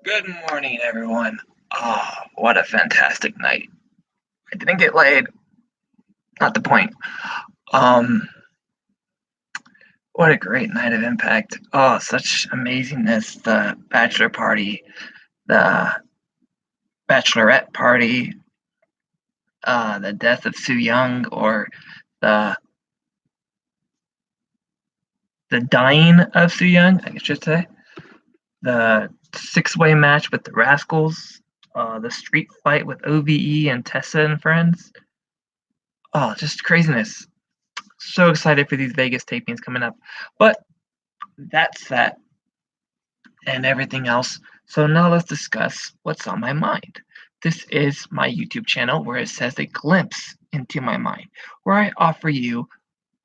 Good morning, everyone. Oh, what a fantastic night. I didn't get laid. Not the point. What a great night of Impact. Oh, such amazingness. The bachelor party, the bachelorette party, the death of Su Yung, or the dying of Su Yung, I should say. The six-way match with the Rascals, the street fight with OVE and Tessa and friends. Oh, just craziness. So excited for these Vegas tapings coming up. But that's that and everything else. So now let's discuss what's on my mind. This is my YouTube channel where it says a glimpse into my mind, where I offer you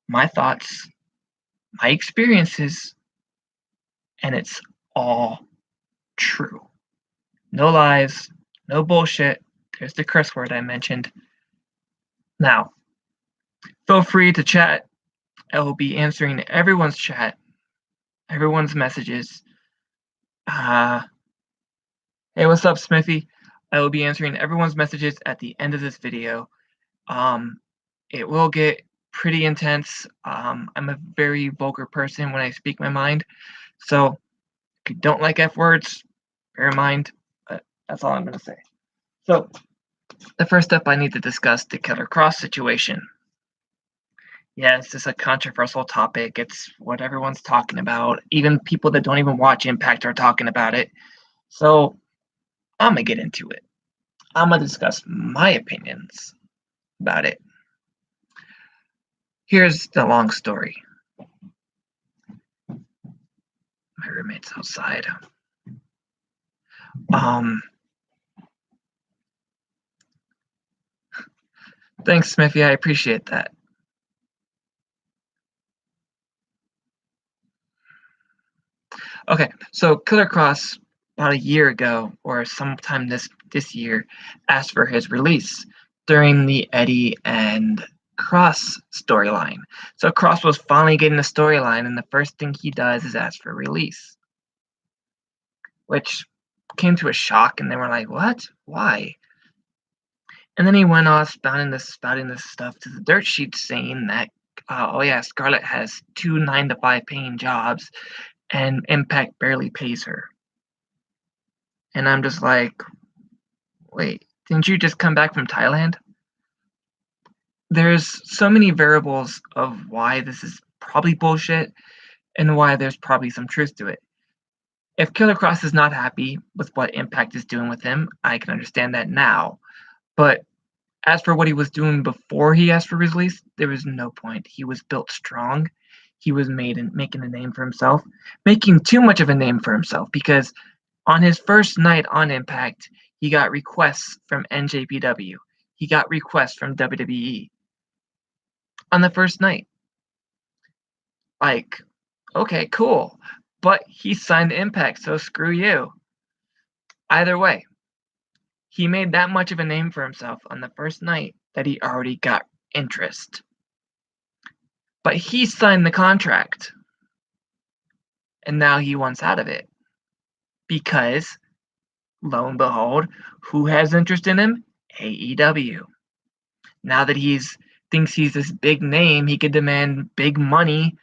my thoughts, my experiences, and it's all true. No lies, no bullshit. There's the curse word I mentioned. Now, feel free to chat. I will be answering everyone's chat, everyone's messages. Hey, what's up, Smithy? I will be answering everyone's messages at the end of this video. It will get pretty intense. I'm a very vulgar person when I speak my mind. So if you don't like F words, bear in mind, but that's all I'm going to say. So the first up, I need to discuss the Killer Kross situation. Yes, it's a controversial topic. It's what everyone's talking about. Even people that don't even watch Impact are talking about it. So I'm going to get into it. I'm going to discuss my opinions about it. Here's the long story. My roommate's outside. Thanks, Smithy. I appreciate that. Okay, so Killer Kross, about a year ago, or sometime this year, asked for his release during the Eddie and Kross storyline. So Kross was finally getting a storyline, and the first thing he does is ask for release, which came to a shock, and they were like, "What? Why?" And then he went off spouting this stuff to the dirt sheet, saying that, oh yeah, Scarlett has 2 9-to-5 paying jobs, and Impact barely pays her. And I'm just like, wait, didn't you just come back from Thailand? There's so many variables of why this is probably bullshit and why there's probably some truth to it. If Killer Kross is not happy with what Impact is doing with him, I can understand that now. But as for what he was doing before he asked for release, there was no point. He was built strong. He was making a name for himself, making too much of a name for himself, because on his first night on Impact, he got requests from Njpw. He got requests from WWE. On the first night. Like, okay, cool. But he signed Impact, so screw you. Either way, he made that much of a name for himself on the first night that he already got interest. But he signed the contract. And now he wants out of it. Because, lo and behold, who has interest in him? AEW. Now that thinks he's this big name, he could demand big money,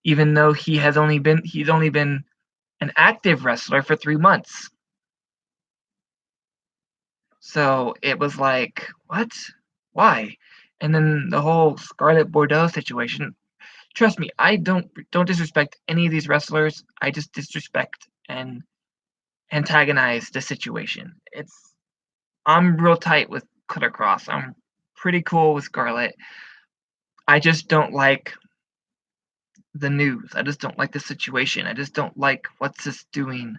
even though he's only been an active wrestler for 3 months. So it was like, what? Why? And then the whole Scarlett Bordeaux situation. Trust me, I don't disrespect any of these wrestlers. I just disrespect and antagonize the situation. I'm real tight with Killer Kross. I'm pretty cool with Scarlett. I just don't like the news. I just don't like the situation. I just don't like what's this doing.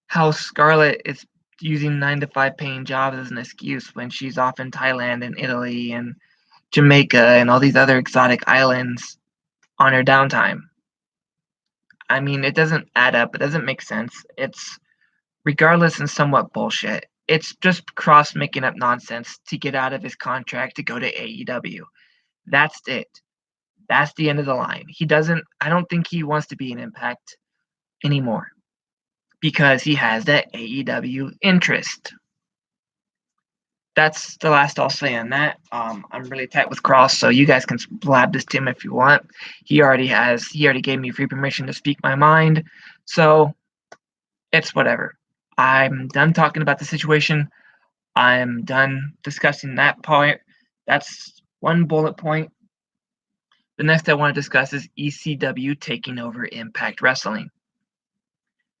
How Scarlett is using 9-to-5 paying jobs as an excuse when she's off in Thailand and Italy and Jamaica and all these other exotic islands on her downtime. I mean, it doesn't add up. It doesn't make sense. It's regardless and somewhat bullshit. It's just Kross making up nonsense to get out of his contract to go to AEW. That's it. That's the end of the line. I don't think he wants to be an Impact anymore because he has that AEW interest. That's the last I'll say on that. I'm really tight with Kross, so you guys can blab this to him if you want. He already gave me free permission to speak my mind, so it's whatever. I'm done talking about the situation. I'm done discussing that point. That's one bullet point. The next I want to discuss is ECW taking over Impact Wrestling.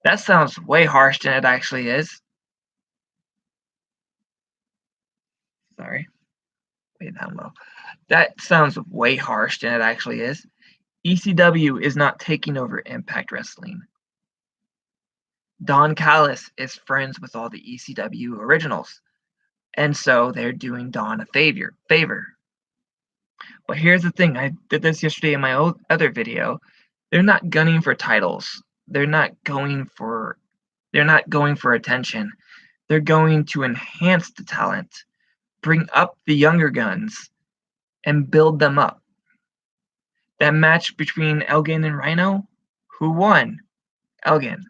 That sounds way harsh than it actually is. Sorry. Way down low. That sounds way harsh than it actually is. ECW is not taking over Impact Wrestling. Don Callis is friends with all the ECW originals, and so they're doing Don a favor. But here's the thing, I did this yesterday in my other video. They're not gunning for titles. They're not going for attention. They're going to enhance the talent, bring up the younger guns, and build them up. That match between Elgin and Rhino, who won? Elgin.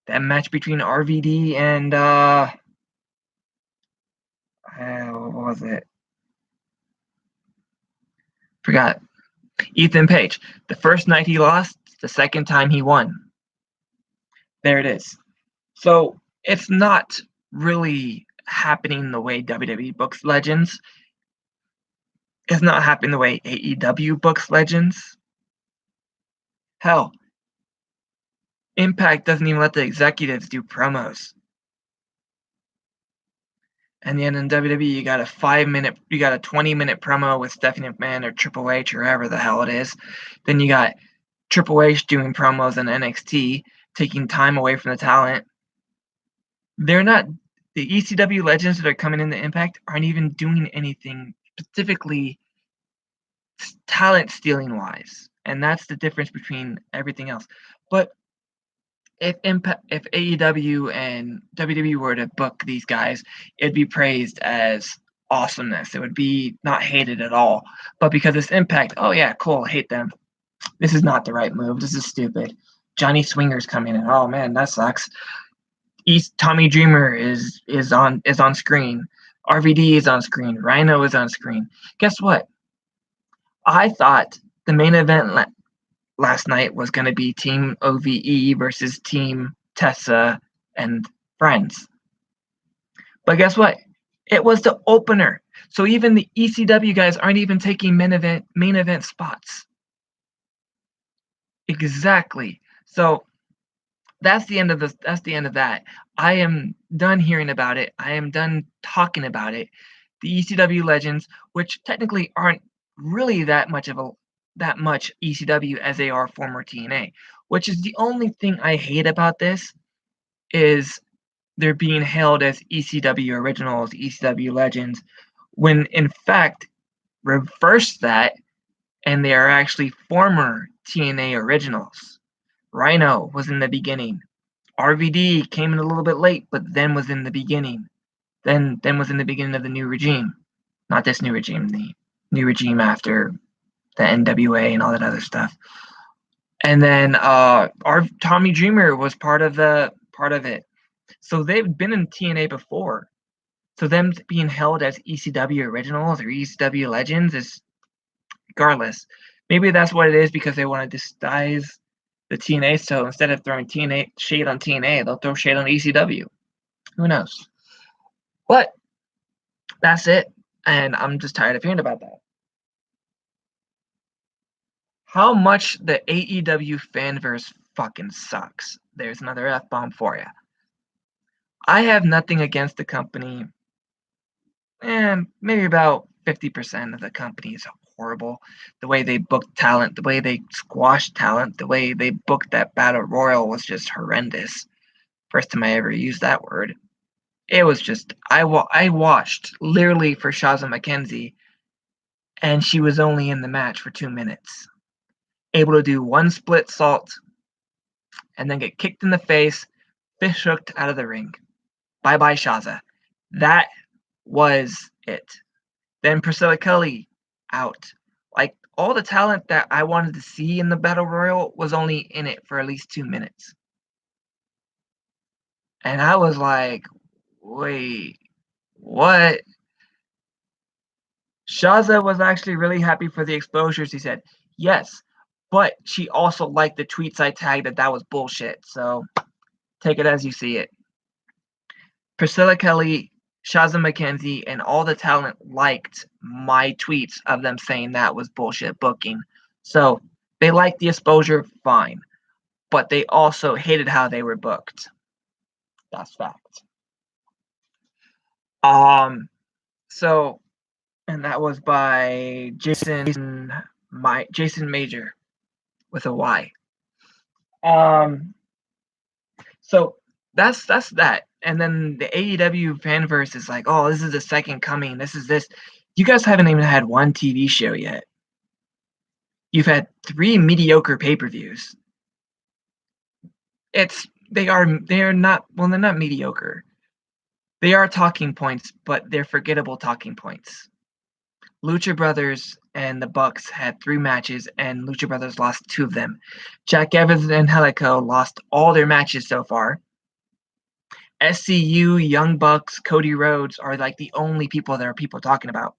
That match between RVD and what was it? Forgot. Ethan Page. The first night he lost, the second time he won. There it is. So it's not really happening the way WWE books legends. It's not happening the way AEW books legends. Hell, Impact doesn't even let the executives do promos. And then in WWE, you got a 20-minute promo with Stephanie McMahon or Triple H or whoever the hell it is. Then you got Triple H doing promos in NXT, taking time away from the talent. They're not, the ECW legends that are coming into Impact aren't even doing anything specifically talent stealing wise. And that's the difference between everything else. But if AEW and WWE were to book these guys, it'd be praised as awesomeness. It would be not hated at all. But because it's Impact, oh yeah, cool, hate them. This is not the right move. This is stupid. Johnny Swinger's coming in. Oh man, that sucks. Tommy Dreamer is on screen. RVD is on screen. Rhino is on screen. Guess what? I thought the main event last night was going to be Team OVE versus Team Tessa and Friends. But guess what? It was the opener. So even the ECW guys aren't even taking main event spots. Exactly. So that's the end of this. That's the end of that. I am done hearing about it. I am done talking about it. The ECW legends, which technically aren't really that much ECW as they are former TNA, which is the only thing I hate about this, is they're being hailed as ECW originals, ECW legends, when in fact reverse that, and they are actually former TNA originals. Rhino was in the beginning. RVD came in a little bit late, but then was in the beginning. Then was in the beginning of the new regime. Not this new regime, the new regime after the NWA and all that other stuff. And then our Tommy Dreamer was part of it. So they've been in TNA before. So them being held as ECW originals or ECW legends is regardless. Maybe that's what it is because they want to disguise the TNA. So instead of throwing TNA shade on TNA, they'll throw shade on ECW. Who knows? But that's it. And I'm just tired of hearing about that. How much the AEW fanverse fucking sucks. There's another F-bomb for you. I have nothing against the company. And maybe about 50% of the company is horrible. The way they booked talent, the way they squashed talent, the way they booked that Battle Royal was just horrendous. First time I ever used that word. It was just, I watched literally for Shazza McKenzie, and she was only in the match for 2 minutes. Able to do one split salt, and then get kicked in the face, fish hooked out of the ring. Bye-bye, Shazza. That was it. Then Priscilla Kelly out. Like all the talent that I wanted to see in the Battle Royal was only in it for at least 2 minutes. And I was like, wait, what? Shaza was actually really happy for the exposure, she said. Yes, but she also liked the tweets I tagged that was bullshit. So take it as you see it. Priscilla Kelly, Shaza McKenzie, and all the talent liked my tweets of them saying that was bullshit booking. So they liked the exposure, fine. But they also hated how they were booked. That's fact. So and that was by Jason Major with a Y. So that's that. And then the AEW fanverse is like, oh, this is the second coming. This is this. You guys haven't even had one TV show yet. You've had 3 mediocre pay-per-views. They are not they're not mediocre. They are talking points, but they're forgettable talking points. Lucha Brothers and the Bucks had 3 matches, and Lucha Brothers lost 2 of them. Jack Evans and Angelico lost all their matches so far. SCU, Young Bucks, Cody Rhodes are like the only people that are people talking about.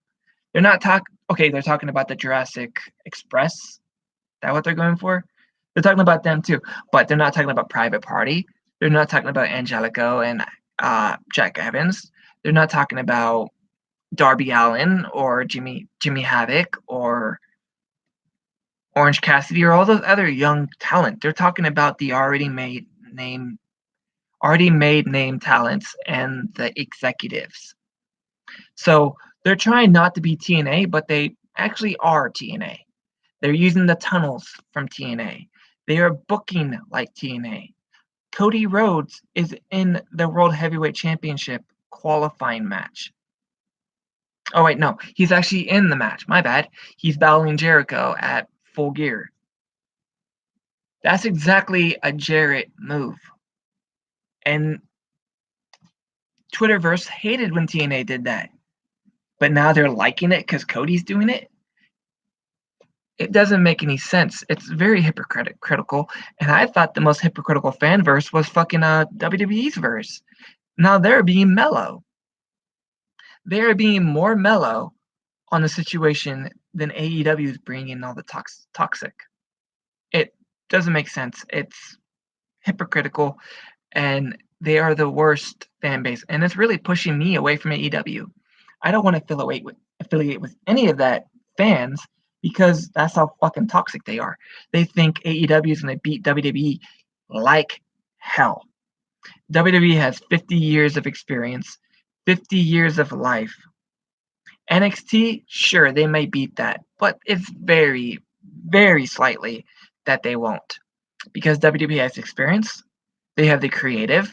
They're not they're talking about the Jurassic Express. Is that what they're going for? They're talking about them too, but they're not talking about Private Party. They're not talking about Angelico and Jack Evans. They're not talking about Darby Allin or Jimmy Havoc or Orange Cassidy or all those other young talent. They're talking about the already made name talents and the executives. So they're trying not to be TNA, but they actually are TNA. They're using the tunnels from TNA. They are booking like TNA. Cody Rhodes is in the World Heavyweight Championship qualifying match. Oh, wait, no. He's actually in the match. My bad. He's battling Jericho at Full Gear. That's exactly a Jarrett move. And Twitterverse hated when TNA did that. But now they're liking it because Cody's doing it? It doesn't make any sense. It's very hypocritical. And I thought the most hypocritical fan verse was fucking WWE's verse. Now they're being mellow. They're being more mellow on the situation than AEW is bringing all the toxic. It doesn't make sense. It's hypocritical, and they are the worst fan base. And it's really pushing me away from AEW. I don't want to affiliate with any of that fans because that's how fucking toxic they are. They think AEW is going to beat WWE like hell. WWE has 50 years of experience, 50 years of life. NXT, sure, they may beat that, but it's very, very slightly that they won't. Because WWE has experience, they have the creative,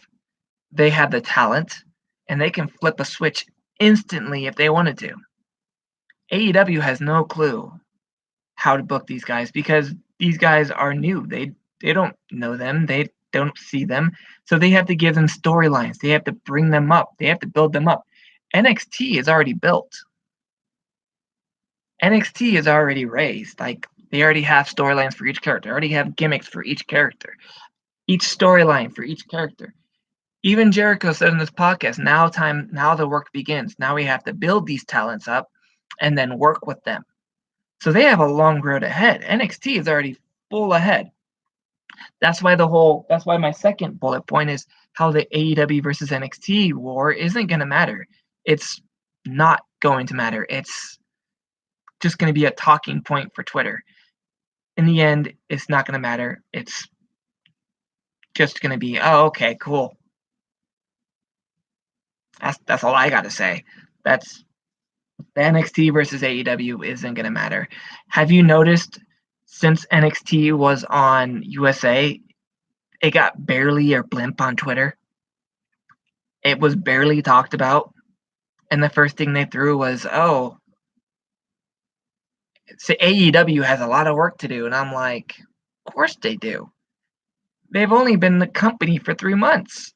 they have the talent, and they can flip a switch instantly if they wanted to. AEW has no clue how to book these guys because these guys are new. They don't know them. They don't see them. So they have to give them storylines. They have to bring them up. They have to build them up. NXT is already built. NXT is already raised. Like they already have storylines for each character. They already have gimmicks for each character. Each storyline for each character. Even Jericho said in this podcast, now the work begins. Now we have to build these talents up and then work with them. So they have a long road ahead. NXT is already full ahead. That's why my second bullet point is how the AEW versus NXT war isn't going to matter. It's not going to matter. It's just going to be a talking point for Twitter. In the end, it's not going to matter. It's just going to be, oh, okay, cool. That's all I got to say. That's the NXT versus AEW isn't going to matter. Have you noticed since NXT was on USA, it got barely a blimp on Twitter? It was barely talked about. And the first thing they threw was, oh, so AEW has a lot of work to do. And I'm like, of course they do. They've only been the company for 3 months.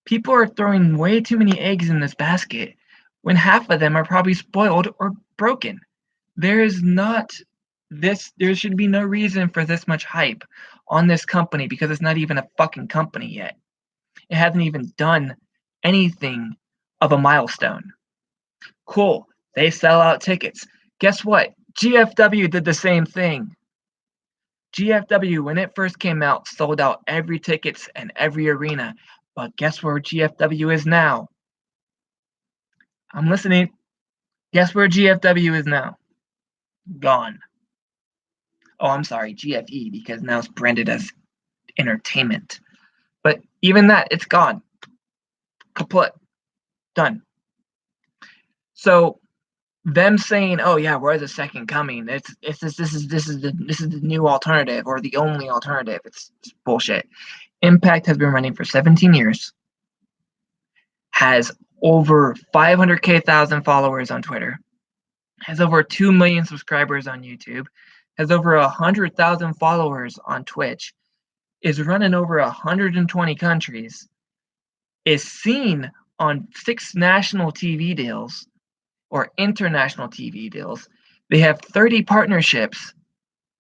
People are throwing way too many eggs in this basket when half of them are probably spoiled or broken. There should be no reason for this much hype on this company because it's not even a fucking company yet. It hasn't even done anything of a milestone. Cool, they sell out tickets. Guess what? GFW did the same thing. GFW, when it first came out, sold out every tickets and every arena. But guess where GFW is now? I'm listening. Guess where GFW is now? Gone. Oh, I'm sorry, GFE, because now it's branded as entertainment. But even that, it's gone. Kaput. Done. So them saying, "Oh yeah, we're the second coming. This is the new alternative or the only alternative." It's bullshit. Impact has been running for 17 years. Has over 500,000 followers on Twitter. Has over 2 million subscribers on YouTube. Has over 100,000 followers on Twitch. Is running over 120 countries. Is seen on 6 national TV deals or international TV deals. They have 30 partnerships.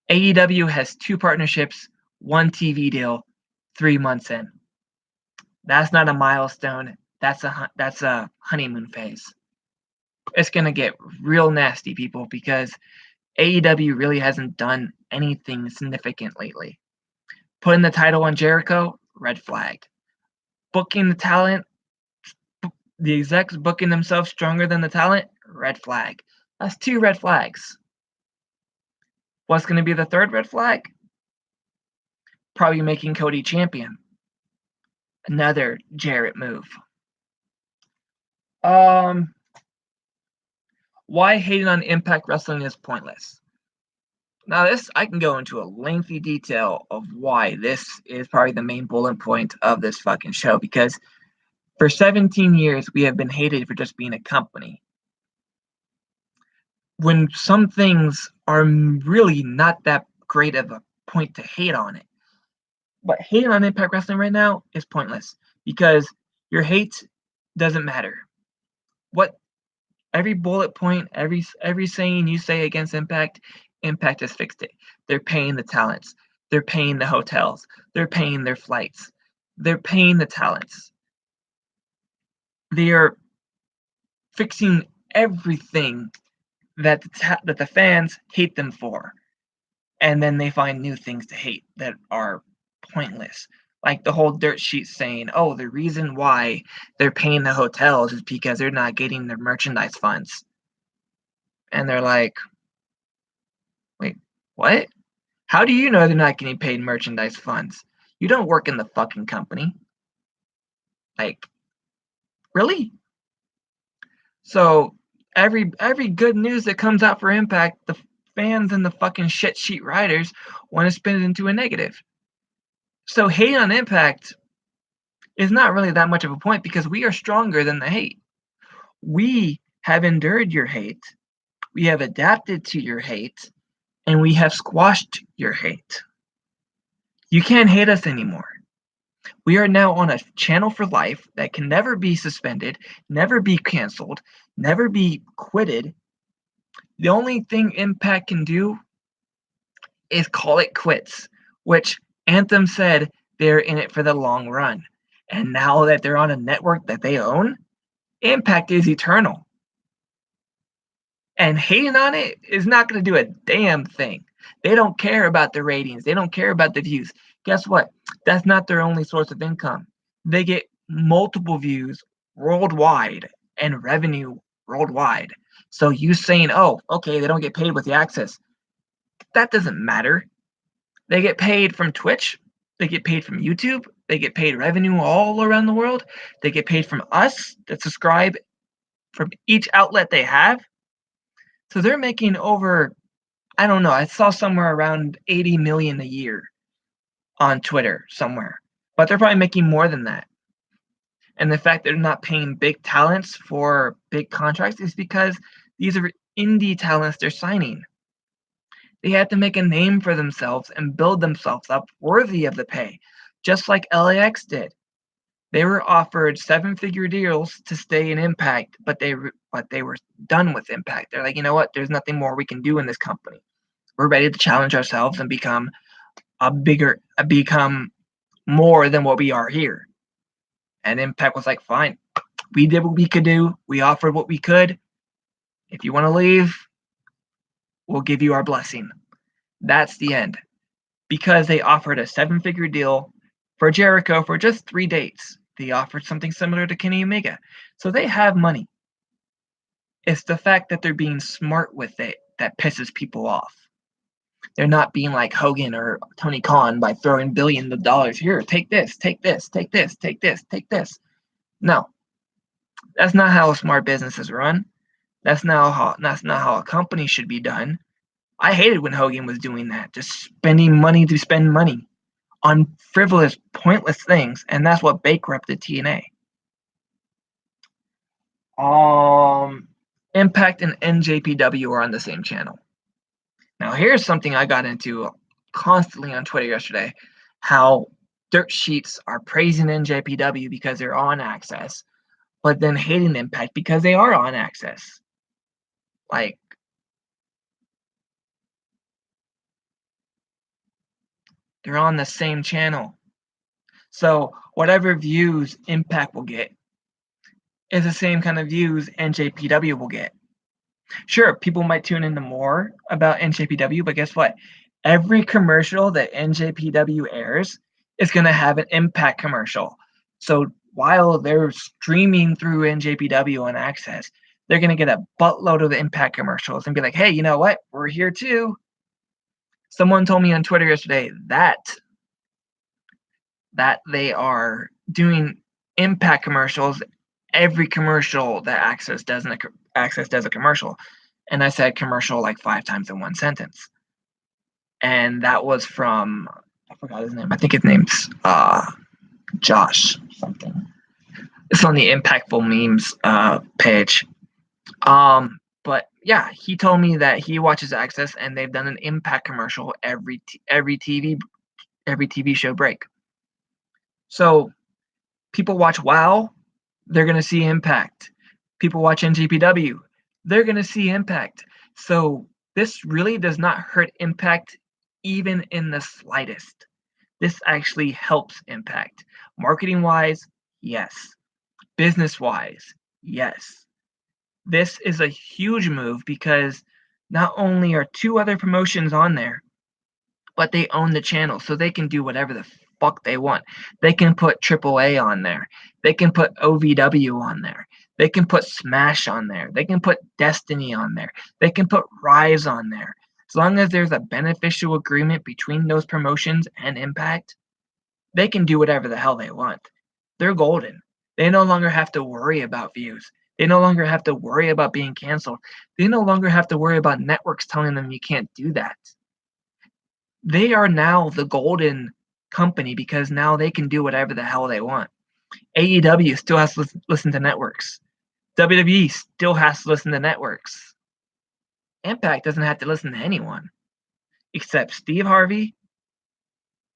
AEW has 2 partnerships, 1 TV deal, 3 months in. That's not a milestone. That's a honeymoon phase. It's gonna get real nasty, people, because AEW really hasn't done anything significant lately. Putting the title on Jericho, red flag. Booking the talent, the execs booking themselves stronger than the talent, red flag. That's 2 red flags. What's going to be the 3rd red flag? Probably making Cody champion. Another Jarrett move. Why hating on Impact Wrestling is pointless. Now this, I can go into a lengthy detail of why this is probably the main bullet point of this fucking show, because for 17 years we have been hated for just being a company. When some things are really not that great of a point to hate on it. But hating on Impact Wrestling right now is pointless because your hate doesn't matter. What every bullet point, every saying you say against Impact, Impact has fixed it. They're paying the talents. They're paying the hotels. They're paying their flights. They're paying the talents. They are fixing everything that the fans hate them for, and then they find new things to hate that are pointless. Like the whole dirt sheet saying, "Oh, the reason why they're paying the hotels is because they're not getting their merchandise funds." And they're like, "Wait, what? How do you know they're not getting paid merchandise funds? You don't work in the fucking company." Like, really? So every good news that comes out for Impact, the fans and the fucking shit sheet writers want to spin it into a negative. So hate on Impact is not really that much of a point because we are stronger than the hate. We have endured your hate. We have adapted to your hate, and we have squashed your hate. You can't hate us anymore. We are now on a channel for life that can never be suspended, never be canceled, never be quitted. The only thing Impact can do is call it quits, which Anthem said they're in it for the long run. And now that they're on a network that they own, Impact is eternal. And hating on it is not going to do a damn thing. They don't care about the ratings. They don't care about the views. Guess what? That's not their only source of income. They get multiple views worldwide and revenue worldwide. So you saying, "Oh, okay, they don't get paid with the access." That doesn't matter. They get paid from Twitch. They get paid from YouTube. They get paid revenue all around the world. They get paid from us that subscribe from each outlet they have. So they're making over, I don't know, I saw somewhere around 80 million a year on Twitter somewhere. But they're probably making more than that. And the fact they're not paying big talents for big contracts is because these are indie talents they're signing. They have to make a name for themselves and build themselves up worthy of the pay, just like LAX did. They were offered 7-figure deals to stay in Impact, but they were done with Impact. They're like, you know what? There's nothing more we can do in this company. We're ready to challenge ourselves and become more than what we are here. And Impact was like, fine, we did what we could do. We offered what we could. If you want to leave, we'll give you our blessing. That's the end. Because they offered a 7-figure deal for Jericho for just 3 dates. They offered something similar to Kenny Omega. So they have money. It's the fact that they're being smart with it that pisses people off. They're not being like Hogan or Tony Khan by throwing billions of dollars. Here, take this, take this, take this, take this, take this. No. That's not how a smart business is run. That's not how a company should be done. I hated when Hogan was doing that, just spending money to spend money on frivolous, pointless things, and that's what bankrupted TNA. Impact and NJPW are on the same channel. Now, here's something I got into constantly on Twitter yesterday, how dirt sheets are praising NJPW because they're on Access, but then hating Impact because they are on Access. Like, they're on the same channel. So whatever views Impact will get is the same kind of views NJPW will get. Sure, people might tune into more about NJPW, but guess what? Every commercial that NJPW airs is going to have an Impact commercial. So while they're streaming through NJPW on Access, they're going to get a buttload of the Impact commercials and be like, hey, you know what? We're here too. Someone told me on Twitter yesterday that they are doing Impact commercials. Every commercial that Access does a commercial. And I said commercial like 5 times in one sentence. And that was from, I forgot his name. I think his name's Josh something. It's on the Impactful Memes page. But yeah, he told me that he watches Access and they've done an Impact commercial every TV show break. So people watch WoW, they're going to see Impact. People watch NJPW, they're going to see Impact. So this really does not hurt Impact even in the slightest. This actually helps Impact. Marketing-wise, yes. Business-wise, yes. This is a huge move because not only are 2 other promotions on there, but they own the channel, so they can do whatever the fuck they want. They can put AAA on there. They can put OVW on there. They can put Smash on there. They can put Destiny on there. They can put Rise on there. As long as there's a beneficial agreement between those promotions and Impact, they can do whatever the hell they want. They're golden. They no longer have to worry about views. They no longer have to worry about being canceled. They no longer have to worry about networks telling them you can't do that. They are now the golden company because now they can do whatever the hell they want. AEW still has to listen to networks. WWE still has to listen to networks. Impact doesn't have to listen to anyone except Steve Harvey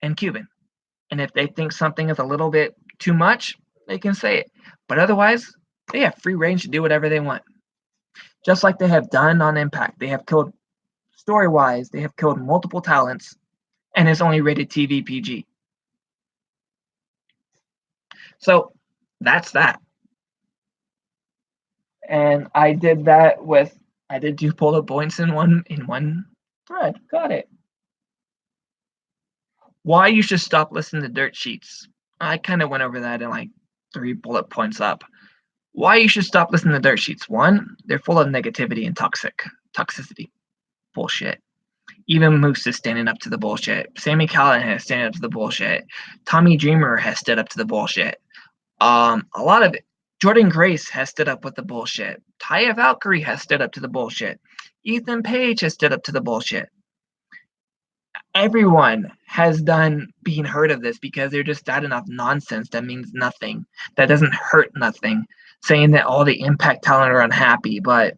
and Cuban. And if they think something is a little bit too much, they can say it. But otherwise, they have free range to do whatever they want. Just like they have done on Impact. They have killed, story-wise, they have killed multiple talents, and it's only rated TV PG. So that's that. And I did 2 bullet points in one thread. Got it. Why you should stop listening to dirt sheets. I kind of went over that in like 3 bullet points up. Why you should stop listening to dirt sheets. 1, they're full of negativity and toxicity. Bullshit. Even Moose is standing up to the bullshit. Sami Callihan is standing up to the bullshit. Tommy Dreamer has stood up to the bullshit. A lot of it. Jordan Grace has stood up with the bullshit. Taya Valkyrie has stood up to the bullshit. Ethan Page has stood up to the bullshit. Everyone has done being heard of this because they're just that enough nonsense that means nothing. That doesn't hurt nothing. Saying that all the Impact talent are unhappy, but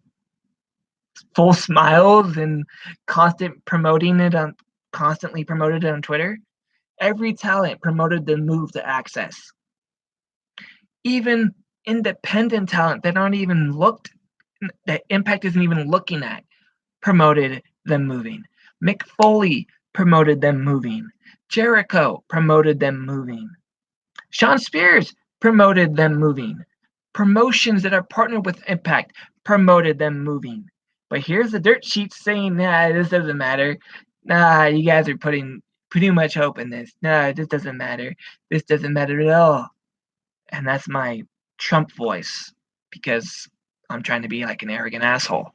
full smiles and constantly promoted it on Twitter. Every talent promoted the move to Access. Even independent talent that aren't even looked, that Impact isn't even looking at, promoted them moving. Mick Foley promoted them moving. Jericho promoted them moving. Sean Spears promoted them moving. Promotions that are partnered with Impact promoted them moving. But here's the dirt sheet saying, nah, this doesn't matter. Nah, you guys are putting too much hope in this. Nah, this doesn't matter. This doesn't matter at all. And that's my Trump voice because I'm trying to be like an arrogant asshole.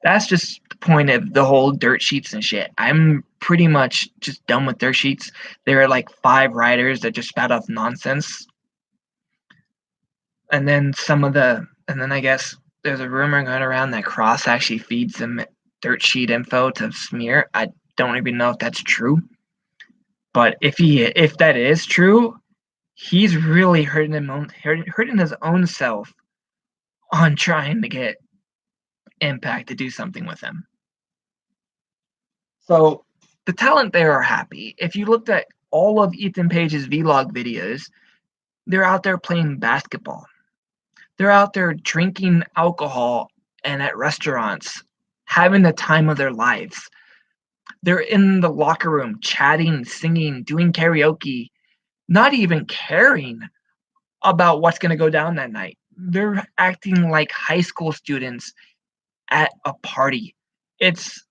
That's just the point of the whole dirt sheets and shit. I'm pretty much just done with dirt sheets. There are like 5 writers that just spout off nonsense. And then I guess there's a rumor going around that Kross actually feeds them dirt sheet info to smear. I don't even know if that's true. But if that is true, he's really hurting his own self on trying to get Impact to do something with him. So the talent there are happy. If you looked at all of Ethan Page's vlog videos, they're out there playing basketball. They're out there drinking alcohol and at restaurants, having the time of their lives. They're in the locker room chatting, singing, doing karaoke, not even caring about what's going to go down that night. They're acting like high school students at a party. It's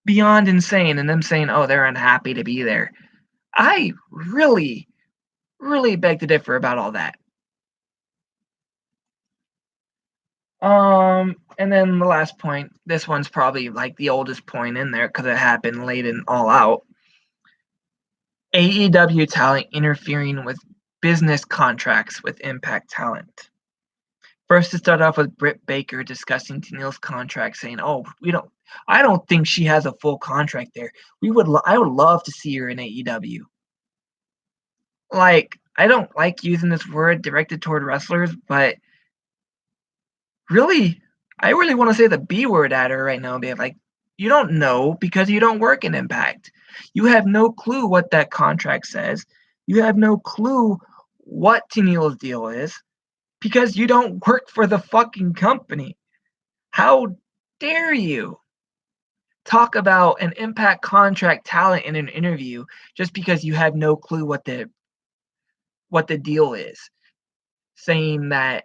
beyond insane. And them saying, oh, they're unhappy to be there. I really, really beg to differ about all that. And then the last point, this one's probably like the oldest point in there because it happened late in All Out. AEW talent interfering with business contracts with Impact talent. First, to start off with Britt Baker discussing Tenille's contract, saying, "Oh, I don't think she has a full contract there. I would love to see her in AEW." Like, I don't like using this word directed toward wrestlers, but really, I really want to say the B word at her right now, being like, you don't know because you don't work in Impact. You have no clue what that contract says. You have no clue what Tenille's deal is because you don't work for the fucking company. How dare you talk about an Impact contract talent in an interview just because you have no clue what the deal is? Saying that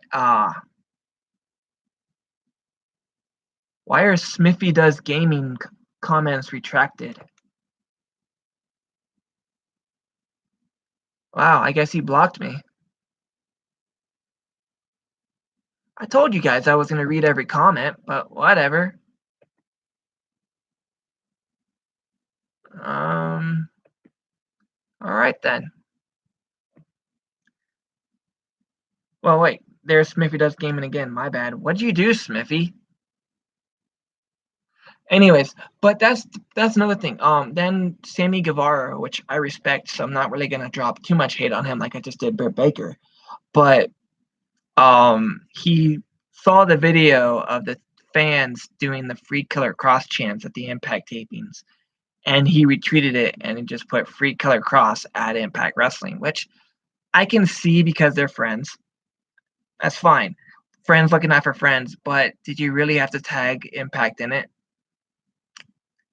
why are Smithy Does Gaming comments retracted? Wow, I guess he blocked me. I told you guys I was going to read every comment, but whatever. All right then. Well, wait, there's Smithy Does Gaming again. My bad. What'd you do, Smithy? Anyways, but that's another thing. Then Sammy Guevara, which I respect, so I'm not really gonna drop too much hate on him like I just did Britt Baker. But he saw the video of the fans doing the Free Killer Kross chants at the Impact tapings, and he retweeted it and he just put Free Killer Kross at Impact Wrestling, which I can see because they're friends. That's fine. Friends looking out for friends, but did you really have to tag Impact in it?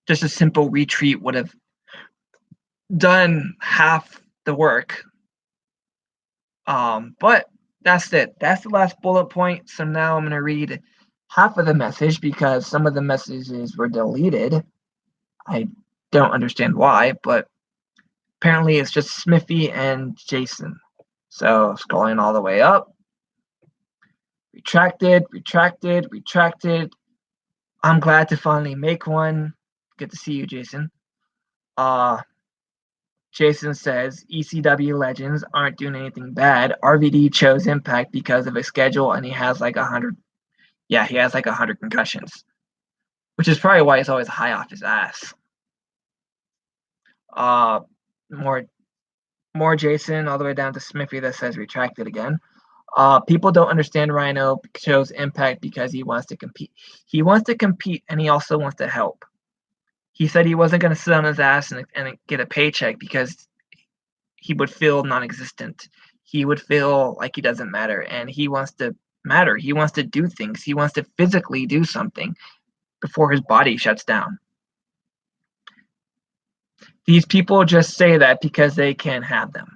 Just a simple retweet would have done half the work. But that's it. That's the last bullet point. So now I'm going to read half of the message because some of the messages were deleted. I don't understand why, but apparently it's just Smithy and Jason. So scrolling all the way up. Retracted. I'm glad to finally make one. Good to see you, Jason. Jason says ECW legends aren't doing anything bad. RVD chose Impact because of his schedule, and he has like 100. Yeah, he has like 100 concussions, which is probably why he's always high off his ass. More Jason all the way down to Smithy that says retracted again. People don't understand Rhino chose Impact because he wants to compete. He wants to compete, and he also wants to help. He said he wasn't going to sit on his ass and get a paycheck because he would feel non-existent. He would feel like he doesn't matter, and he wants to matter. He wants to do things. He wants to physically do something before his body shuts down. These people just say that because they can't have them.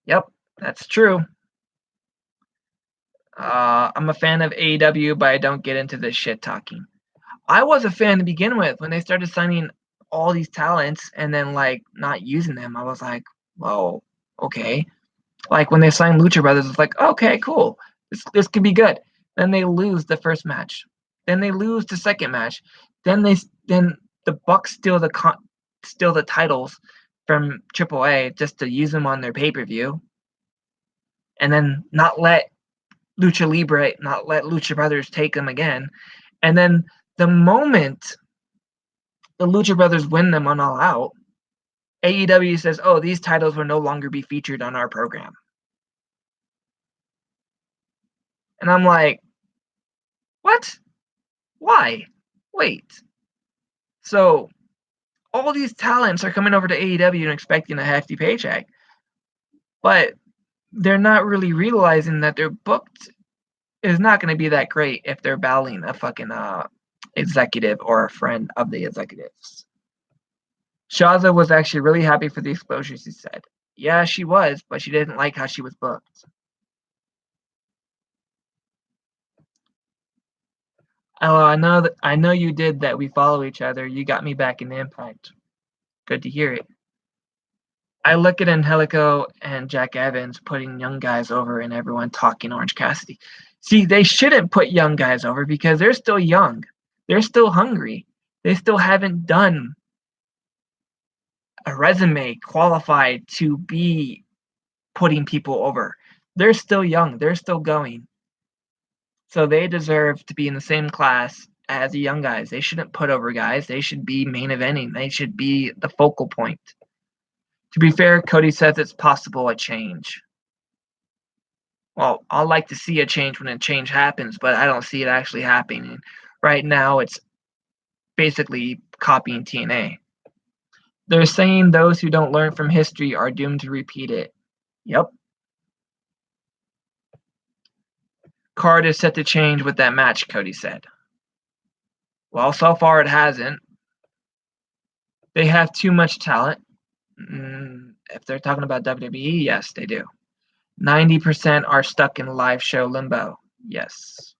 Yep, that's true. I'm a fan of AEW, but I don't get into this shit talking. I was a fan to begin with. When they started signing all these talents and then like not using them, I was like, well, okay. Like when they signed Lucha Brothers, it's like, okay, cool. This could be good. Then they lose the first match. Then they lose the second match. Then the Bucks steal the titles from AAA just to use them on their pay-per-view. And then not let Lucha Libre, not let Lucha Brothers take them again. And then the moment the Lucha Brothers win them on All Out, AEW says, oh, these titles will no longer be featured on our program. And I'm like, what? Why? Wait. So all these talents are coming over to AEW and expecting a hefty paycheck, but they're not really realizing that their booked is not going to be that great if they're battling a fucking executive or a friend of the executives. Shaza was actually really happy for the exposure, she said. Yeah, she was, but she didn't like how she was booked. Oh, I know you did that. We follow each other. You got me back in Impact. Good to hear it. I look at Angelico and Jack Evans putting young guys over and everyone talking Orange Cassidy. See, they shouldn't put young guys over because they're still young. They're still hungry. They still haven't done a resume qualified to be putting people over. They're still young. They're still going. So they deserve to be in the same class as the young guys. They shouldn't put over guys. They should be main eventing. They should be the focal point. To be fair, Cody says it's possible a change. Well, I'd like to see a change when a change happens, but I don't see it actually happening. Right now, it's basically copying TNA. They're saying those who don't learn from history are doomed to repeat it. Yep. Card is set to change with that match, Cody said. Well, so far it hasn't. They have too much talent. If they're talking about WWE, yes, they do. 90% are stuck in live show limbo. Yes.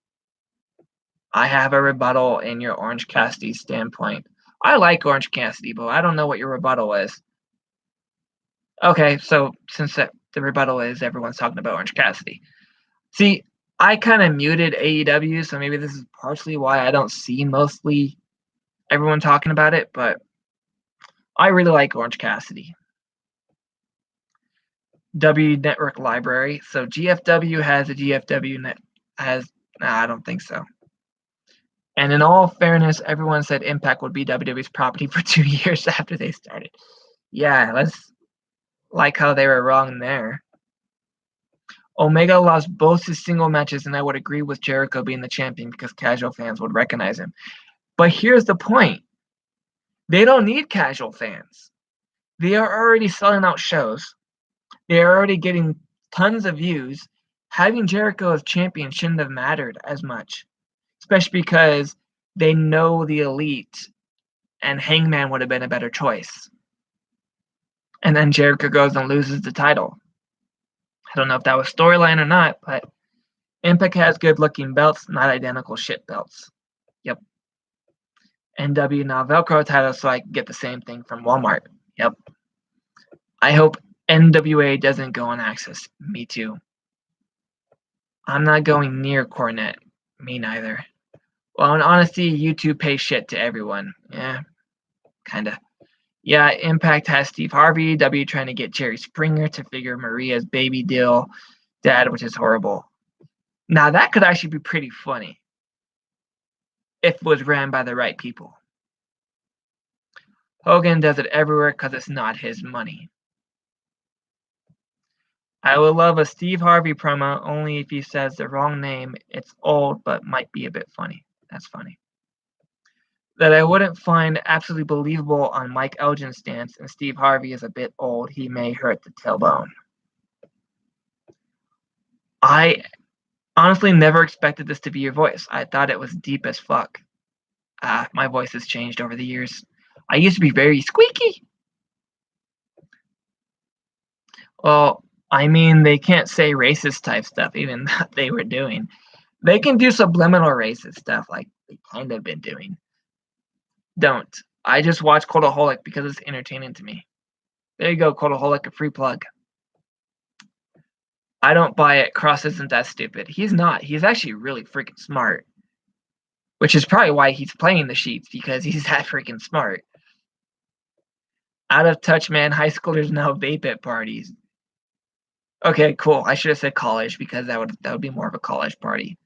I have a rebuttal in your Orange Cassidy standpoint. I like Orange Cassidy, but I don't know what your rebuttal is. Okay, so since the rebuttal is everyone's talking about Orange Cassidy. See, I kind of muted AEW, so maybe this is partially why I don't see mostly everyone talking about it, but I really like Orange Cassidy. W Network Library. So GFW has a GFW net I don't think so. And in all fairness, everyone said Impact would be WWE's property for 2 years after they started. Yeah, let's like how they were wrong there. Omega lost both his single matches, and I would agree with Jericho being the champion because casual fans would recognize him. But here's the point. They don't need casual fans. They are already selling out shows. They are already getting tons of views. Having Jericho as champion shouldn't have mattered as much, especially because they know the Elite and Hangman would have been a better choice. And then Jericho goes and loses the title. I don't know if that was storyline or not, but Impact has good-looking belts, not identical shit belts. Yep. NW now Velcro title so I can get the same thing from Walmart. Yep. I hope NWA doesn't go on Access. Me too. I'm not going near Cornette. Me neither. Well, in honesty, YouTube pays shit to everyone. Yeah, kinda. Yeah, Impact has Steve Harvey, W trying to get Jerry Springer to figure Maria's baby deal, dad, which is horrible. Now, that could actually be pretty funny if it was ran by the right people. Hogan does it everywhere because it's not his money. I would love a Steve Harvey promo, only if he says the wrong name. It's old, but might be a bit funny. That's funny. that I wouldn't find absolutely believable on Mike Elgin's stance, and Steve Harvey is a bit old. He may hurt the tailbone. I honestly never expected this to be your voice. I thought it was deep as fuck. My voice has changed over the years. I used to be very squeaky. Well, I mean, they can't say racist type stuff, even that they were doing. They can do subliminal racist stuff like they kind of been doing. Don't. I just watch Cultaholic because it's entertaining to me. There you go, Cultaholic, a free plug. I don't buy it. Kross isn't that stupid. He's not. He's actually really freaking smart. Which is probably why he's playing the sheets, because he's that freaking smart. Out of touch, man. High schoolers now vape at parties. Okay, cool. I should have said college, because that would be more of a college party.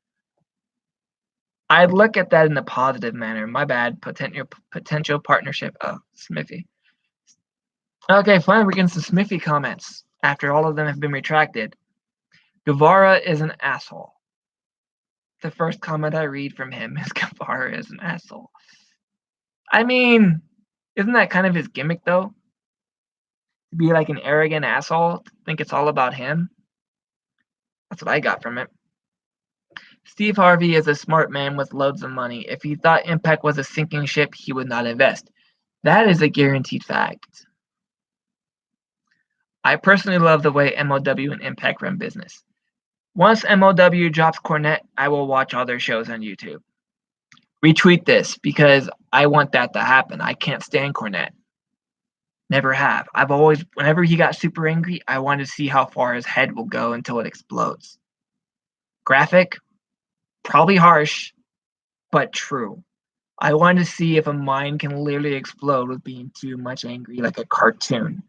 I'd look at that in a positive manner. My bad. Potential partnership. Oh, Smithy. Okay, fine. We're getting some Smithy comments after all of them have been retracted. Guevara is an asshole. The first comment I read from him is Guevara is an asshole. I mean, isn't that kind of his gimmick, though? To be like an arrogant asshole, to think it's all about him? That's what I got from it. Steve Harvey is a smart man with loads of money. If he thought Impact was a sinking ship, he would not invest. That is a guaranteed fact. I personally love the way MLW and Impact run business. Once MLW drops Cornette, I will watch all their shows on YouTube. Retweet this, because I want that to happen. I can't stand Cornette. Never have. I've always, whenever he got super angry, I wanted to see how far his head will go until it explodes. Graphic? Probably harsh, but true. I wanted to see if a mind can literally explode with being too much angry, like a cartoon.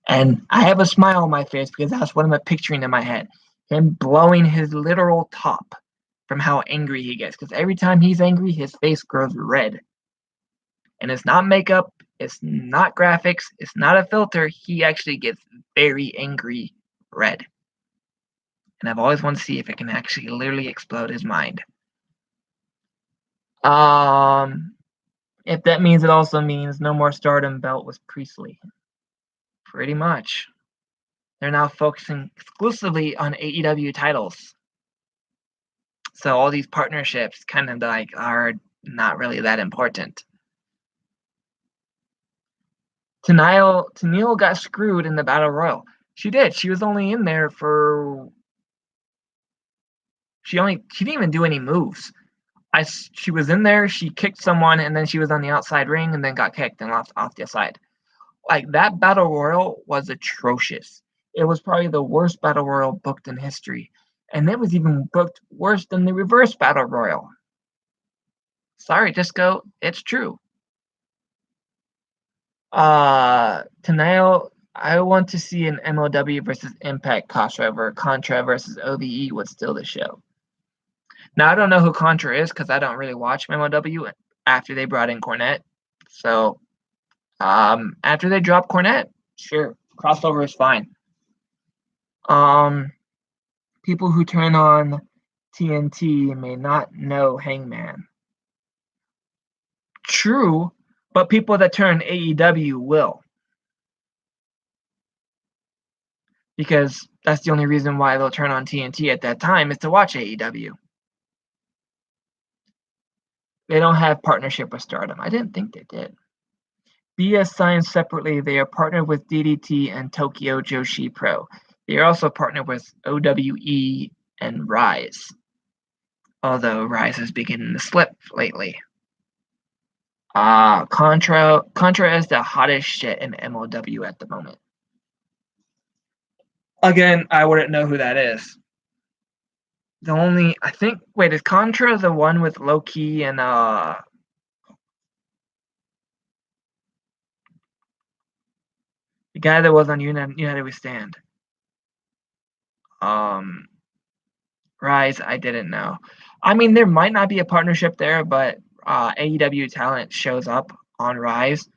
And I have a smile on my face because that's what I'm picturing in my head. Him blowing his literal top from how angry he gets. Because every time he's angry, his face grows red. And it's not makeup, it's not graphics, it's not a filter. He actually gets very angry red. And I've always wanted to see if it can actually literally explode his mind. If that means it also means no more Stardom belt with Priestley. Pretty much. They're now focusing exclusively on AEW titles. So all these partnerships kind of like are not really that important. Tenille got screwed in the Battle Royal. She did. She was only in there for... She didn't even do any moves. She was in there, she kicked someone, and then she was on the outside ring and then got kicked and off the side. Like, that Battle Royal was atrocious. It was probably the worst Battle Royal booked in history. And it was even booked worse than the reverse Battle Royal. Sorry, Disco, it's true. Tenille, I want to see an MLW versus Impact crossover. Contra versus OVE would steal the show. Now, I don't know who Contra is because I don't really watch MLW after they brought in Cornette. So, after they drop Cornette, sure, crossover is fine. People who turn on TNT may not know Hangman. True, but people that turn AEW will. Because that's the only reason why they'll turn on TNT at that time is to watch AEW. They don't have partnership with Stardom. I didn't think they did. BS signed separately. They are partnered with DDT and Tokyo Joshi Pro. They are also partnered with OWE and Rise. Although Rise is beginning to slip lately. Contra is the hottest shit in MLW at the moment. Again, I wouldn't know who that is. Is Contra the one with Low-Key and the guy that was on United We Stand? Rise, I didn't know. I mean, there might not be a partnership there, but AEW talent shows up on Rise.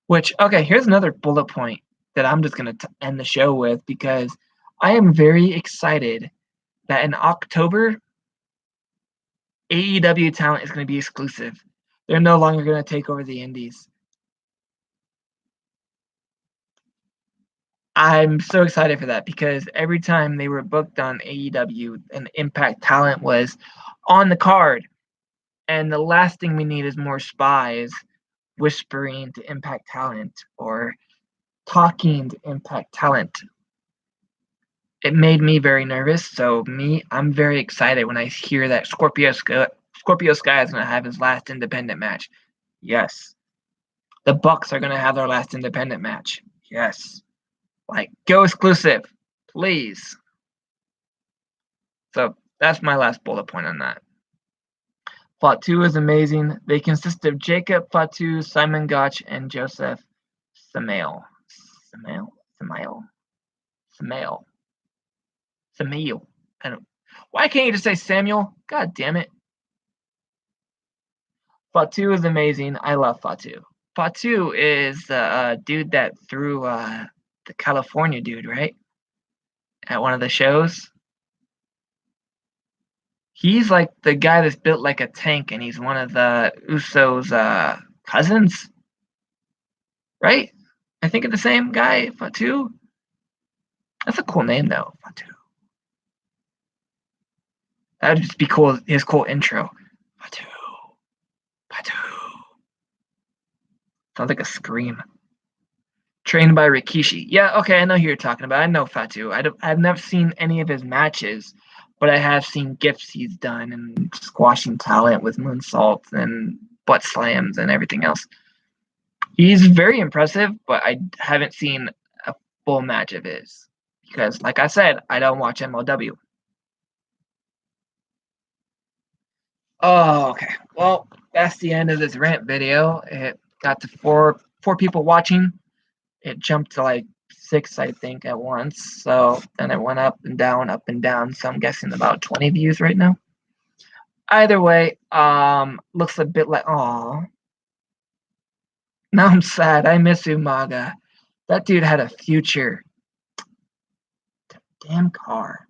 Which, okay, here's another bullet point that I'm just going to end the show with, because I am very excited that in October, AEW talent is going to be exclusive. They're no longer going to take over the indies. I'm so excited for that because every time they were booked on AEW, an Impact talent was on the card. And the last thing we need is more spies whispering to Impact talent or talking to Impact talent. It made me very nervous. So I'm very excited when I hear that Scorpio Sky is going to have his last independent match. Yes. The Bucks are going to have their last independent match. Yes. Like, go exclusive, please. So that's my last bullet point on that. Fatu is amazing. They consist of Jacob Fatu, Simon Gotch, and Joseph Samael. I don't. Why can't you just say Samuel? God damn it. Fatu is amazing. I love Fatu. Fatu is the dude that threw the California dude, right? At one of the shows. He's like the guy that's built like a tank, and he's one of the Usos' cousins, right? I think of the same guy, Fatu. That's a cool name, though, Fatu. That would just be cool. His cool intro, Fatu. Sounds like a scream. Trained by Rikishi. Yeah, okay, I know who you're talking about. I know Fatu. I've never seen any of his matches, but I have seen gifs he's done and squashing talent with moonsaults and butt slams and everything else. He's very impressive, but I haven't seen a full match of his because, like I said, I don't watch MLW. Oh, okay. Well, that's the end of this rant video. It got to four people watching. It jumped to like 6, I think, at once. So then it went up and down, up and down. So I'm guessing about 20 views right now. Either way, looks a bit like, aw. Now I'm sad. I miss Umaga. That dude had a future. Damn car.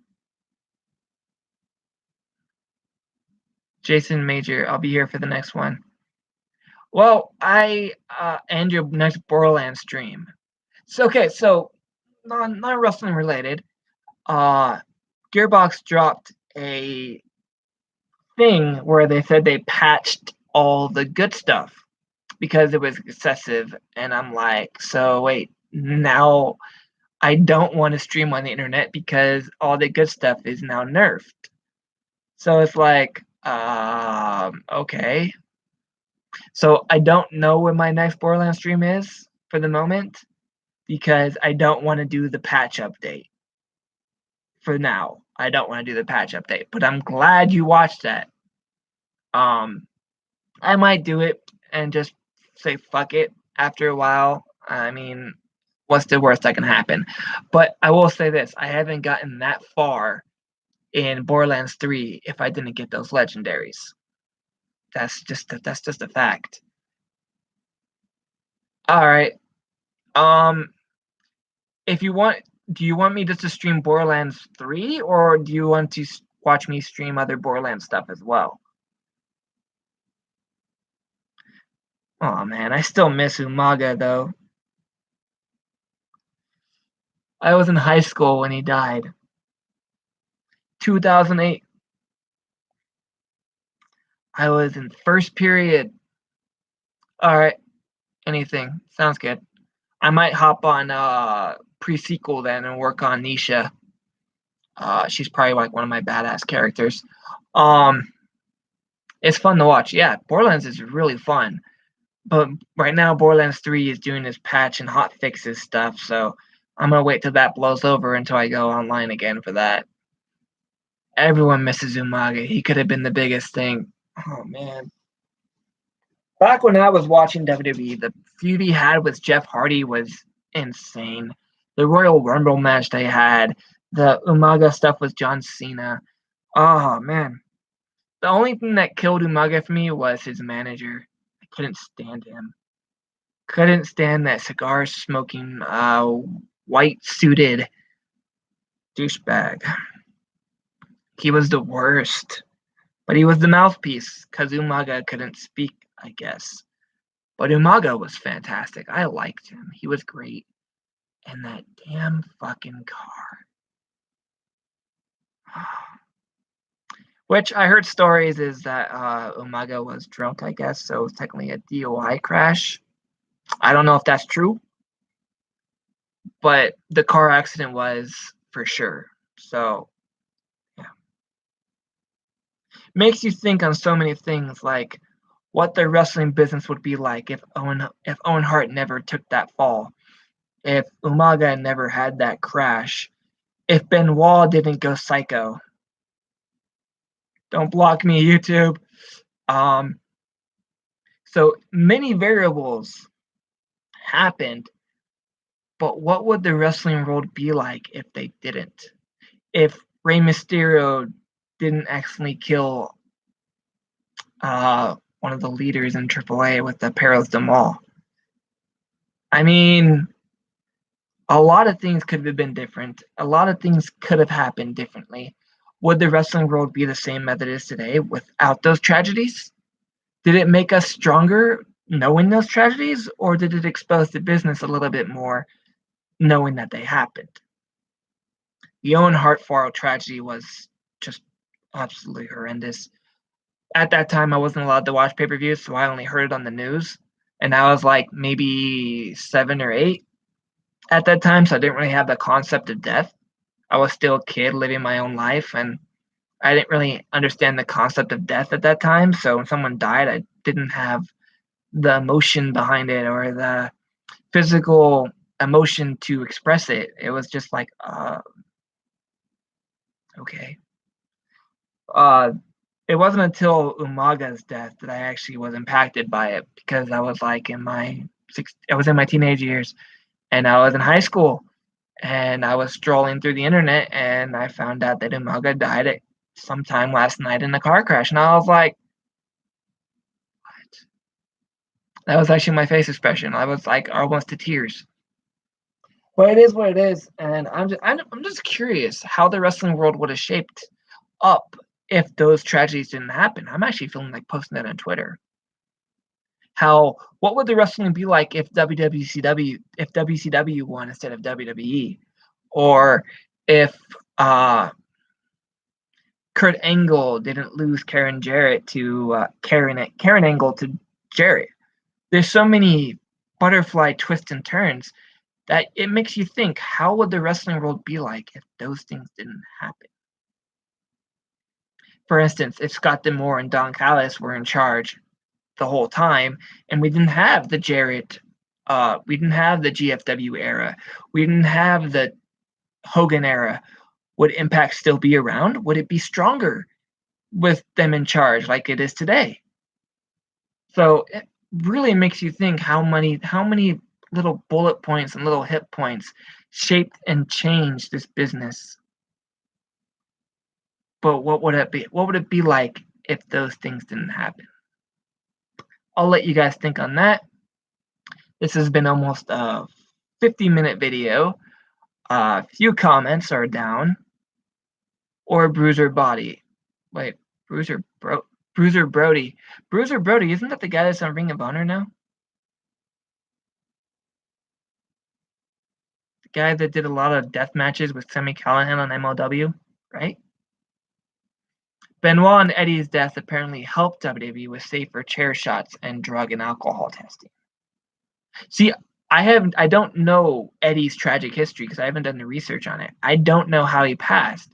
Jason Major, I'll be here for the next one. Well, I end your next Borderlands stream. So okay, so non wrestling related. Gearbox dropped a thing where they said they patched all the good stuff because it was excessive, and I'm like, so wait, now I don't want to stream on the internet because all the good stuff is now nerfed. So it's like, okay. So I don't know when my next Borderlands stream is for the moment because I don't want to do the patch update. For now, I don't want to do the patch update, but I'm glad you watched that. I might do it and just say fuck it after a while. I mean, what's the worst that can happen? But I will say this: I haven't gotten that far in Borderlands 3 if I didn't get those legendaries. That's just a fact. All right. If you want, do you want me just to stream Borderlands 3, or do you want to watch me stream other Borderlands stuff as well? Oh man, I still miss Umaga though. I was in high school when he died. 2008. I was in first period. All right. Anything. Sounds good. I might hop on pre-sequel then and work on Nisha. She's probably like one of my badass characters. It's fun to watch. Yeah, Borderlands is really fun. But right now Borderlands 3 is doing this patch and hot fixes stuff, so I'm gonna wait till that blows over until I go online again for that. Everyone misses Umaga. He could have been the biggest thing. Oh man. Back when I was watching WWE, the feud he had with Jeff Hardy was insane. The Royal Rumble match they had, the Umaga stuff with John Cena. Oh man. The only thing that killed Umaga for me was his manager. I couldn't stand him. Couldn't stand that cigar smoking, white suited douchebag. He was the worst. But he was the mouthpiece because Umaga couldn't speak I guess. But Umaga was fantastic. I liked him. He was great. And that damn fucking car. Which I heard stories is that Umaga was drunk, I guess, so it was technically a DUI crash. I don't know if that's true, but the car accident was for sure. So, yeah. Makes you think on so many things, like what the wrestling business would be like if Owen Hart never took that fall, if Umaga never had that crash, if Benoit didn't go psycho. Don't block me, YouTube. So many variables happened, but what would the wrestling world be like if they didn't? If Rey Mysterio didn't accidentally kill one of the leaders in AAA with the Perros de Mal? I mean, a lot of things could have been different. A lot of things could have happened differently. Would the wrestling world be the same as it is today without those tragedies? Did it make us stronger knowing those tragedies, or did it expose the business a little bit more knowing that they happened? The Owen Hart Farrell tragedy was just absolutely horrendous. At that time, I wasn't allowed to watch pay-per-views, so I only heard it on the news. And I was like maybe 7 or 8 at that time, so I didn't really have the concept of death. I was still a kid living my own life, and I didn't really understand the concept of death at that time. So when someone died, I didn't have the emotion behind it or the physical emotion to express it. It was just like, okay. It wasn't until Umaga's death that I actually was impacted by it, because I was like I was in my teenage years, and I was in high school, and I was strolling through the internet, and I found out that Umaga died at sometime last night in a car crash, and I was like, what? That was actually my face expression. I was like almost to tears. But it is what it is, and I'm just curious how the wrestling world would have shaped up if those tragedies didn't happen. I'm actually feeling like posting that on Twitter. What would the wrestling be like if WCW won instead of WWE, or if Kurt Angle didn't lose Karen Jarrett to Karen Angle to Jarrett? There's so many butterfly twists and turns that it makes you think, how would the wrestling world be like if those things didn't happen? For instance, if Scott D'Amore and Don Callis were in charge the whole time, and we didn't have the Jarrett, we didn't have the GFW era, we didn't have the Hogan era, would Impact still be around? Would it be stronger with them in charge like it is today? So it really makes you think how many little bullet points and little hit points shaped and changed this business. But what would it be? What would it be like if those things didn't happen? I'll let you guys think on that. This has been almost a 50-minute video. A few comments are down. Or Bruiser Body. Wait, Bruiser Brody. Bruiser Brody, isn't that the guy that's on Ring of Honor now? The guy that did a lot of death matches with Sami Callihan on MLW, right? Benoit and Eddie's death apparently helped WWE with safer chair shots and drug and alcohol testing. See, I don't know Eddie's tragic history because I haven't done the research on it. I don't know how he passed,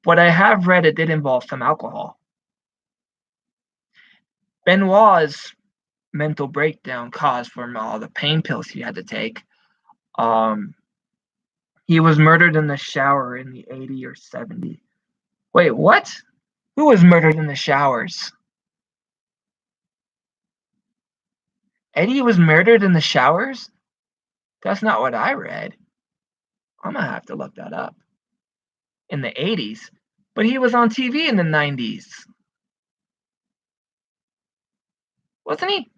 but I have read it did involve some alcohol. Benoit's mental breakdown caused from all the pain pills he had to take. He was murdered in the shower in the 80 or 70. Wait, what? Who was murdered in the showers? Eddie was murdered in the showers? That's not what I read. I'm gonna have to look that up. In the 80s, but he was on TV in the 90s. Wasn't he?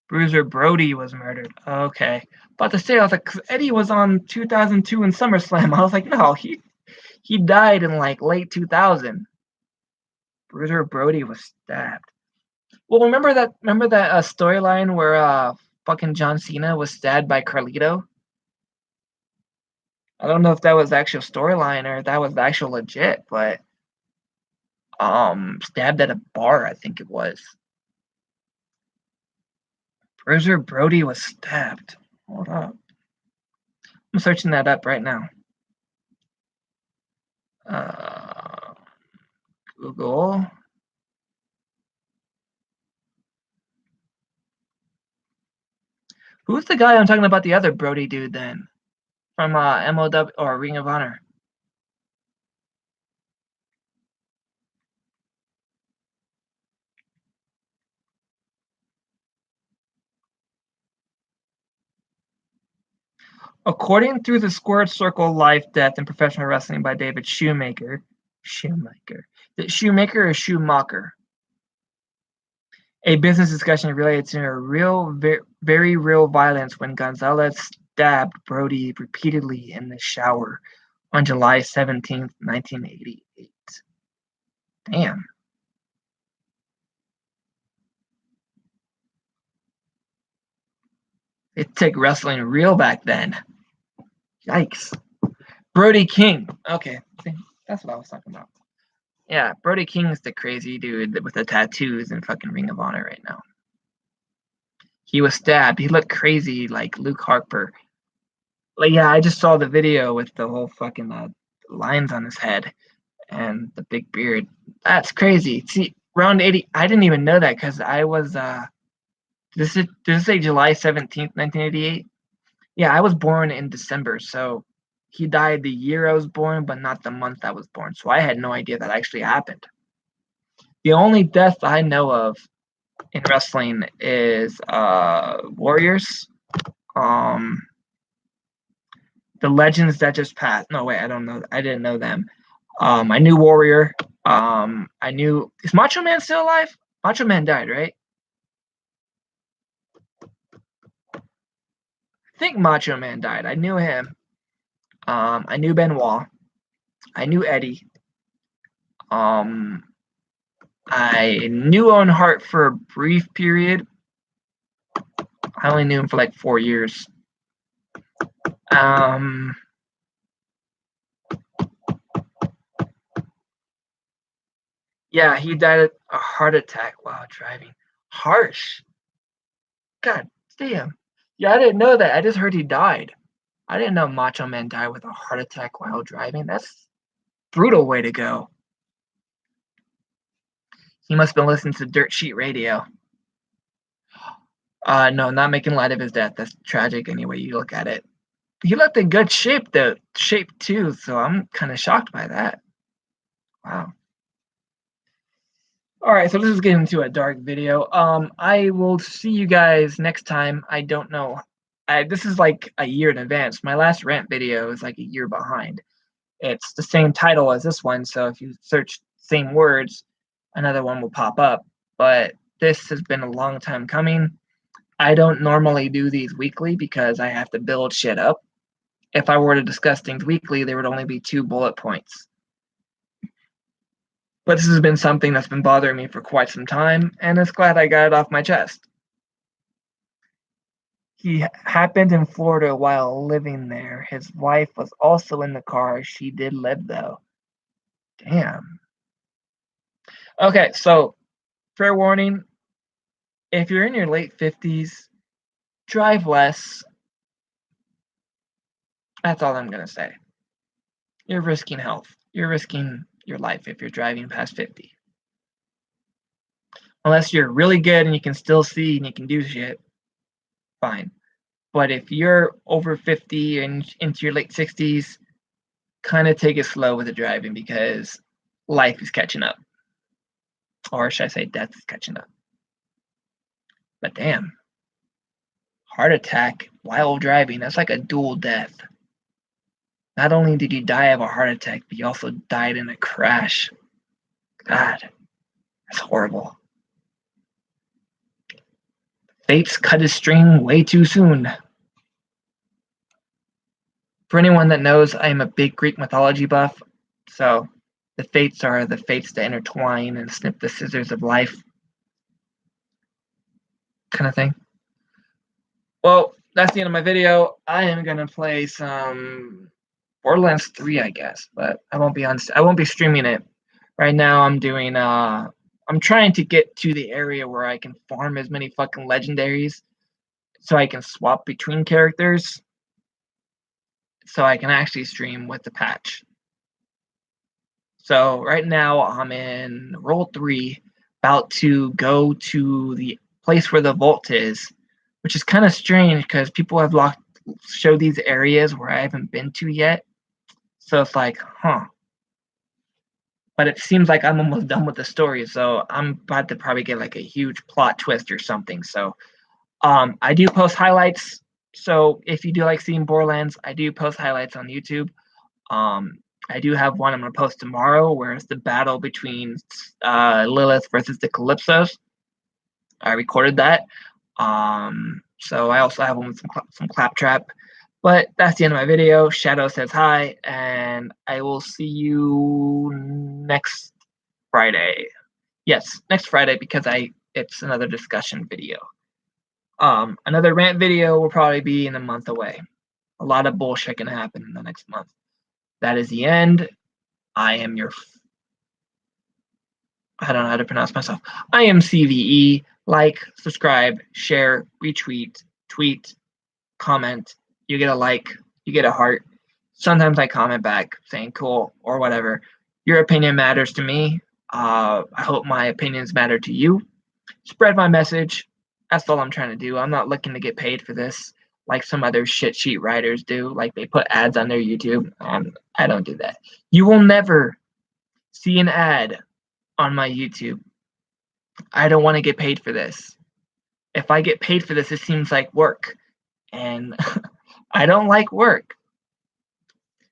Bruiser Brody was murdered. Okay. About to say, I was like, 'cause Eddie was on 2002 in SummerSlam. I was like, no, he He died in like late 2000. Bruiser Brody was stabbed. Well, remember that storyline where fucking John Cena was stabbed by Carlito? I don't know if that was the actual storyline or if that was the actual legit, but stabbed at a bar, I think it was. Bruiser Brody was stabbed. Hold up. I'm searching that up right now. Google. Who's the guy I'm talking about? The other Brody dude then from MOW or Ring of Honor. According to the Squared Circle Life, Death, and Professional Wrestling by David Shoemaker. The Shoemaker or Schumacher? A business discussion related to a very real violence when Gonzalez stabbed Brody repeatedly in the shower on July 17th, 1988. Damn. It took wrestling real back then. Yikes. Brody King. Okay, that's what I was talking about. Yeah, Brody King's the crazy dude with the tattoos in fucking Ring of Honor right now. He was stabbed. He looked crazy like Luke Harper. Like, yeah, I just saw the video with the whole fucking lines on his head and the big beard. That's crazy. See, round 80, I didn't even know that because I was, does it say July 17th, 1988? Yeah, I was born in December, so he died the year I was born, but not the month I was born. So I had no idea that actually happened. The only death I know of in wrestling is Warriors. The legends that just passed. No, wait, I don't know. I didn't know them. I knew Warrior. I knew. Is Macho Man still alive? Macho Man died, right? I think Macho Man died. I knew him. I knew Benoit. I knew Eddie. I knew Owen Hart for a brief period. I only knew him for like 4 years. Yeah, he died of a heart attack while driving. Harsh. God damn. Yeah, I didn't know that. I just heard he died. I didn't know Macho Man died with a heart attack while driving. That's a brutal way to go. He must have been listening to Dirt Sheet Radio. No, not making light of his death. That's tragic any way you look at it. He looked in good shape, though. Shape too, so I'm kind of shocked by that. Wow. All right, so this is getting into a dark video. I will see you guys next time. I don't know. This is like a year in advance. My last rant video is like a year behind. It's the same title as this one, so if you search same words, another one will pop up. But this has been a long time coming. I don't normally do these weekly because I have to build shit up. If I were to discuss things weekly, there would only be 2 bullet points. But this has been something that's been bothering me for quite some time, and it's glad I got it off my chest. He happened in Florida while living there. His wife was also in the car. She did live, though. Damn. Okay, so fair warning, if you're in your late 50s, drive less. That's all I'm going to say. You're risking health. You're risking your life if you're driving past 50. Unless you're really good and you can still see and you can do shit, fine. But if you're over 50 and into your late 60s, kind of take it slow with the driving because life is catching up. Or should I say death is catching up. But damn. Heart attack while driving, that's like a dual death. Not only did you die of a heart attack, but you also died in a crash. God, that's horrible. Fates cut his string way too soon. For anyone that knows, I am a big Greek mythology buff. So the fates are the fates that intertwine and snip the scissors of life, kind of thing. Well, that's the end of my video. I am gonna play some Borderlands 3, I guess, but I won't be streaming it. Right now I'm doing I'm trying to get to the area where I can farm as many fucking legendaries so I can swap between characters so I can actually stream with the patch. So right now I'm in role 3, about to go to the place where the vault is, which is kind of strange because people have showed these areas where I haven't been to yet. So it's like, huh. But it seems like I'm almost done with the story, so I'm about to probably get like a huge plot twist or something. So I do post highlights. So if you do like seeing Borderlands, I do post highlights on YouTube. Um, I do have one I'm going to post tomorrow, where it's the battle between Lilith versus the Calypsos. I recorded that. So I also have one with some claptrap. But that's the end of my video. Shadow says hi, and I will see you next Friday. Yes, next Friday, because it's another discussion video. Another rant video will probably be in a month away. A lot of bullshit can happen in the next month. That is the end. I am your. I don't know how to pronounce myself. I am CVE. Like, subscribe, share, retweet, tweet, comment. You get a like, you get a heart. Sometimes I comment back saying cool or whatever. Your opinion matters to me. I hope my opinions matter to you. Spread my message. That's all I'm trying to do. I'm not looking to get paid for this like some other shit sheet writers do. Like they put ads on their YouTube. I don't do that. You will never see an ad on my YouTube. I don't want to get paid for this. If I get paid for this, it seems like work. And I don't like work.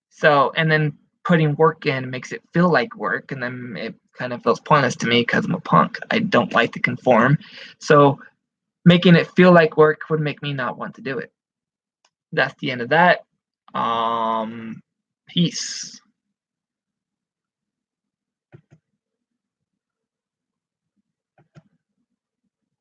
So, and then putting work in makes it feel like work. And then it kind of feels pointless to me because I'm a punk. I don't like to conform. So, making it feel like work would make me not want to do it. That's the end of that. Peace.